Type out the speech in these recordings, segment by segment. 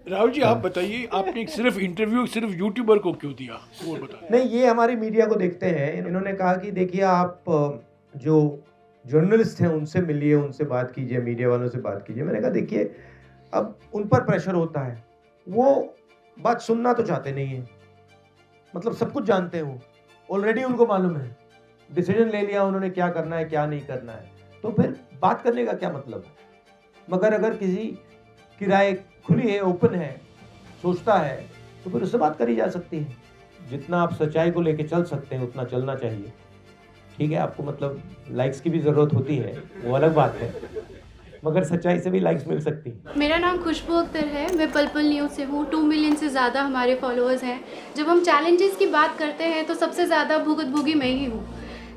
राहुल जी आप बताइए, आपने सिर्फ इंटरव्यू सिर्फ यूट्यूबर को क्यों दिया, वो बताइए। नहीं, ये हमारी मीडिया को देखते हैं। इन्होंने कहा कि देखिए आप जो जर्नलिस्ट हैं उनसे मिलिए, उनसे बात कीजिए, मीडिया वालों से बात कीजिए। मैंने कहा देखिए अब उन पर प्रेशर होता है, वो बात सुनना तो चाहते नहीं है। मतलब सब कुछ जानते हैं वो, ऑलरेडी उनको मालूम है, डिसीजन ले लिया उन्होंने क्या करना है क्या नहीं करना है, तो फिर बात करने का क्या मतलब है। मगर अगर किसी की राय खुली है, ओपन है, सोचता है, तो फिर उससे बात करी जा सकती है। जितना आप सच्चाई को लेके चल सकते हैं उतना चलना चाहिए। ठीक है, आपको मतलब लाइक्स की भी ज़रूरत होती है, वो अलग बात है, मगर सच्चाई से भी लाइक्स मिल सकती है। मेरा नाम खुशबू अख्तर है, मैं पल न्यूज़ से हूँ। 2 मिलियन से ज़्यादा हमारे फॉलोअर्स हैं। जब हम चैलेंजेस की बात करते हैं तो सबसे ज़्यादा भुगतभोगी मैं ही हूँ।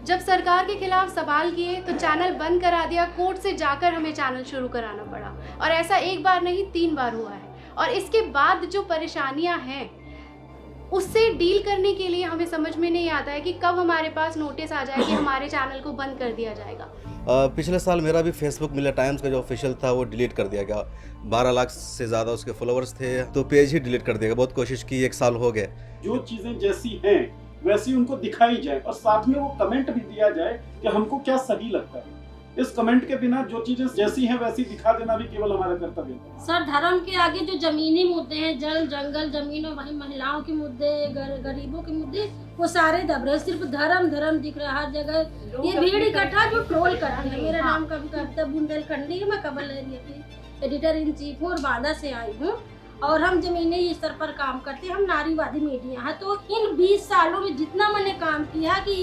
जब सरकार के खिलाफ सवाल किए तो चैनल बंद करा दिया, कोर्ट से जाकर हमें चैनल शुरू कराना पड़ा, और ऐसा एक बार नहीं 3 बार हुआ है। और इसके बाद जो परेशानियाँ हैं उससे डील करने के लिए हमें समझ में नहीं आता है कि कब हमारे पास नोटिस आ जाए कि हमारे चैनल को बंद कर दिया जाएगा। पिछले साल मेरा भी फेसबुक मिला टाइम्स का जो ऑफिशियल था वो डिलीट कर दिया गया। 12 लाख से ज़्यादा उसके फॉलोअर्स थे, तो पेज ही डिलीट कर दिया गया। बहुत कोशिश की, 1 साल हो गए। जो चीज़ें जैसी हैं वैसी उनको दिखाई जाए और साथ में वो कमेंट भी दिया जाए कि हमको क्या सही लगता है। इस कमेंट के बिना जो चीजें जैसी हैं वैसी दिखा देना भी केवल हमारा कर्तव्य है। सर, धर्म के आगे जो जमीनी मुद्दे हैं, जल जंगल जमीन और वही महिलाओं के मुद्दे, गरीबों के मुद्दे, वो सारे दब रहे। सिर्फ धर्म दिख रहा है हर जगह। ये भीड़ इकट्ठा जो ट्रोल करती है। मेरा नाम कविता बुंदेलखंडी है, मैं कबल एरिया की एडिटर इन चीफ हूँ और बांदा से आई हूँ, और हम जमीनी स्तर पर काम करते हैं। हम नारीवादी मीडिया है। तो इन 20 सालों में जितना मैंने काम किया कि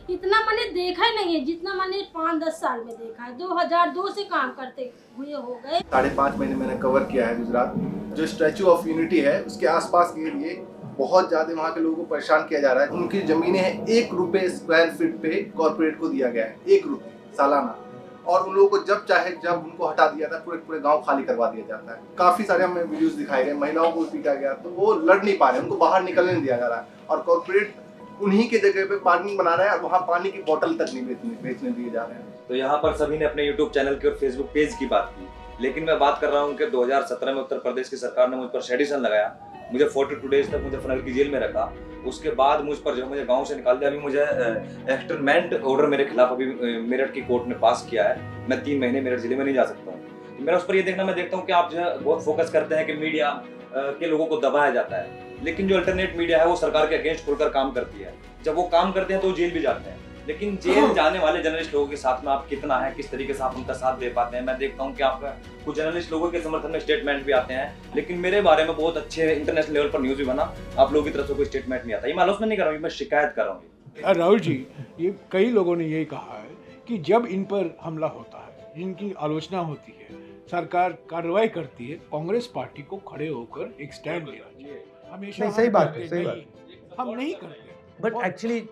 इतना मैंने देखा ही नहीं है जितना मैंने 5-10 साल में देखा है। 2002 से काम करते हुए हो गए। 5.5 महीने मैंने कवर किया है गुजरात। जो स्टैचू ऑफ यूनिटी है उसके आसपास के लिए बहुत ज़्यादा वहाँ के लोगों को परेशान किया जा रहा है। उनकी ज़मीनें हैं 1 रुपये स्क्वायर फीट पे कॉर्पोरेट को दिया गया है, 1 रुपये सालाना। और उन लोगों को जब चाहे जब उनको हटा दिया था, पूरे गांव खाली करवा दिया जाता है। काफ़ी सारे हमें वीडियोस दिखाए गए, महिलाओं को पीटा गया, तो वो लड़ नहीं पा रहे, उनको बाहर निकलने नहीं दिया जा रहा है। और कॉर्पोरेट उन्हीं के जगह पे पार्किंग बना रहा है और वहाँ पानी की बोतल तक नहीं बेचने दिए जा रहे हैं। तो यहाँ पर सभी ने अपने YouTube चैनल की और Facebook पेज की बात की, लेकिन मैं बात कर रहा हूँ कि 2017 में उत्तर प्रदेश की सरकार ने मुझ पर सेडिशन लगाया। मुझे 42 डेज तक मुझे फनल की जेल में रखा। उसके बाद मुझ पर जो मुझे गांव से निकाल दिया। अभी मुझे एक्सटर्नमेंट ऑर्डर मेरे खिलाफ अभी मेरठ की कोर्ट ने पास किया है। मैं 3 महीने मेरठ जिले में नहीं जा सकता हूँ। तो मेरा उस पर ये मैं देखता हूँ कि आप जो है बहुत फोकस करते हैं कि मीडिया के लोगों को दबाया जाता है, लेकिन जो अल्टरनेट मीडिया है वो सरकार के अगेंस्ट खुलकर काम करती है। जब वो काम करते हैं तो जेल भी जाते हैं, लेकिन जेल जाने वाले जर्नलिस्ट लोगों के साथ में आप कितना है, किस तरीके से आप उनका साथ दे पाते हैं। मैं देखता हूँ कि आप कुछ जर्नलिस्ट लोगों के समर्थन में स्टेटमेंट भी आते हैं, लेकिन मेरे बारे में बहुत अच्छे इंटरनेशनल लेवल पर न्यूज भी बना, आप लोगों की तरफ से कोई स्टेटमेंट नहीं आता। ये मैं आलोचना नहीं कर रहा हूँ, मैं शिकायत कर रहा हूँ। राहुल जी, ये कई लोगों ने यही कहा है कि जब इन पर हमला होता है, जिनकी आलोचना होती है, सरकार कार्रवाई करती है, कांग्रेस पार्टी को खड़े होकर एक स्टैंड लेना चाहिए। हमेशा नहीं, सही बात है, सही बात। हम नहीं करते, बट एक्चुअली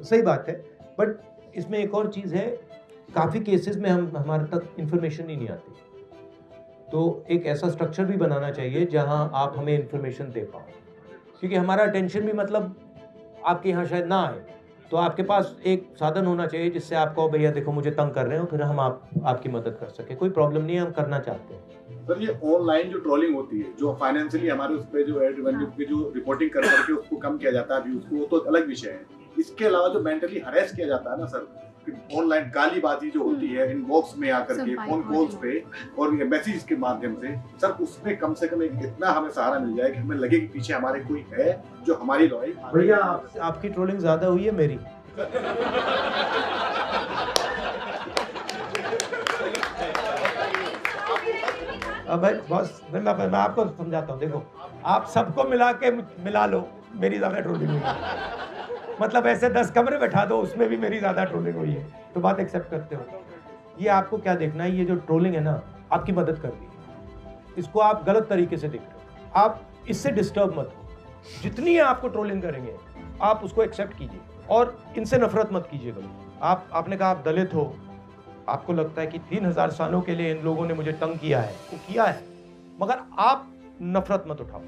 सही बात है। बट इसमें एक और चीज़ है, काफ़ी केसेस में हमारे तक इन्फॉर्मेशन ही नहीं आती, तो एक ऐसा स्ट्रक्चर भी बनाना चाहिए जहां आप हमें इन्फॉर्मेशन दे पाओ, क्योंकि हमारा अटेंशन भी मतलब आपके यहाँ शायद ना आए, तो आपके पास एक साधन होना चाहिए जिससे आप कहो भैया देखो मुझे तंग कर रहे हो, फिर हम आपकी मदद कर सके। कोई प्रॉब्लम नहीं है, हम करना चाहते हैं। सर, ये ऑनलाइन जो ट्रोलिंग होती है, जो फाइनेंशियली हमारे उस पे जो एड रेवेन्यू पे जो रिपोर्टिंग कर करके उसको कम किया जाता है व्यूज को, वो तो अलग विषय है। इसके अलावा जो मेंटली हरेस किया जाता है ना सर, ऑनलाइन गालीबाजी जो होती है इनबॉक्स में आकर के, फोन कॉल्स पे और मैसेज के माध्यम से, सर उसमें कम से कम इतना हमें सहारा मिल जाए कि हमें लगे कि पीछे हमारे कोई है जो हमारी लॉय। भैया आपकी ट्रोलिंग ज्यादा हुई है मेरी। अब भाई बस मैं आपको समझाता हूँ। देखो, आप सबको मिला लो, मेरी ज्यादा ट्रोलिंग हुई है। मतलब ऐसे 10 कमरे बैठा दो, उसमें भी मेरी ज्यादा ट्रोलिंग हुई है, तो बात एक्सेप्ट करते हो। ये आपको क्या देखना है, ये जो ट्रोलिंग है ना, आपकी मदद कर रही है। इसको आप गलत तरीके से देख रहे हो, आप इससे डिस्टर्ब मत हो। जितनी आपको ट्रोलिंग करेंगे आप उसको एक्सेप्ट कीजिए और इनसे नफरत मत कीजिए कभी। आपने कहा आप दलित हो, आपको लगता है कि 3000 सालों के लिए इन लोगों ने मुझे तंग किया है, वो किया है, मगर आप नफरत मत उठाओ।